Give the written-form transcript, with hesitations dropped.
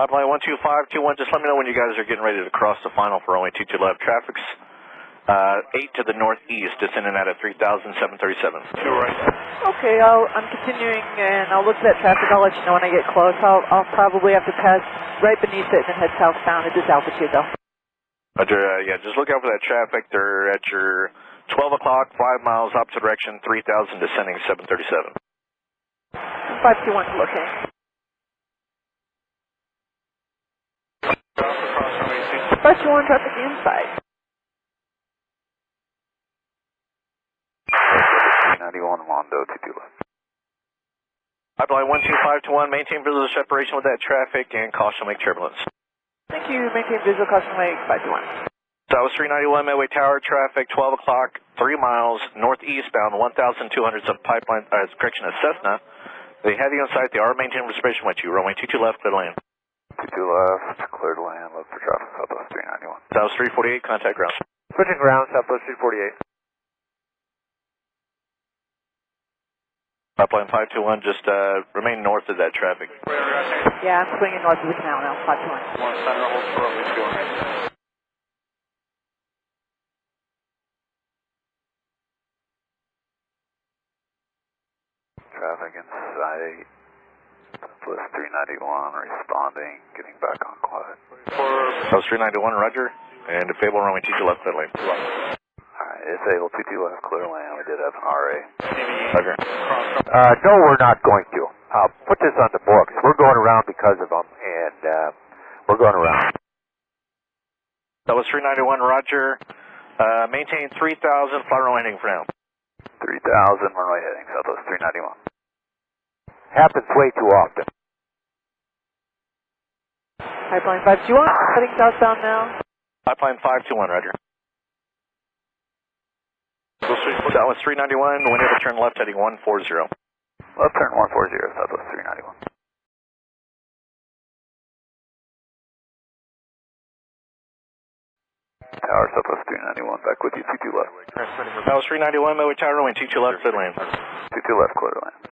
Pipeline 12521, just let me know when you guys are getting ready to cross the final for runway 22 left. Traffic's 8 to the northeast, descending out at 3,737. 2 right. Okay, I'm continuing and I'll look at that traffic. I'll let you know when I get close. I'll probably have to pass right beneath it and then head southbound at this altitude though. Roger, yeah, just look out for that traffic. They're at your 12 o'clock, 5 miles opposite direction, 3,000 descending 737. 521 looking. 521 traffic inside. 91 Mondo 22 left. Pipeline 12521, maintain visual separation with that traffic and caution lake turbulence. Thank you. Maintain visual caution lake 521. Southwest 391 Midway Tower traffic, 12 o'clock, 3 miles northeastbound, 1,200 of pipeline, correction, a Cessna. They have you on site. They are maintaining reservation with you. Runway 22 left, clear to land. 22 left, clear to land, look for traffic, Southwest 391. Southwest 348, contact ground. Switching ground, Southwest 348. Pipeline 521, just remain north of that traffic. Yeah, I'm swinging north of the canal now, 521. One center, hold for runway 2 right. Traffic in sight. Southwest 391 responding, getting back on quiet. Southwest 391, roger. And Fable runway 22 left, clear to land. Alright, it's able 22 left, clear to land. We did have an RA. Roger. No, we're not going to. Put this on the books. We're going around because of them, and we're going around. Southwest 391, roger. Maintain 3,000, fly runway heading for now. 3,000, runway heading, Southwest 391. Happens way too often. Pipeline 521, heading southbound now. Pipeline 521, roger. Southwest 391, wind able to turn left heading 140. Left turn 140, Southwest 391. Tower, Southwest 391, back with you, 22 left. Southwest 391, Midway Tower, runway 22 left, clear to land. 22 left, clear to land.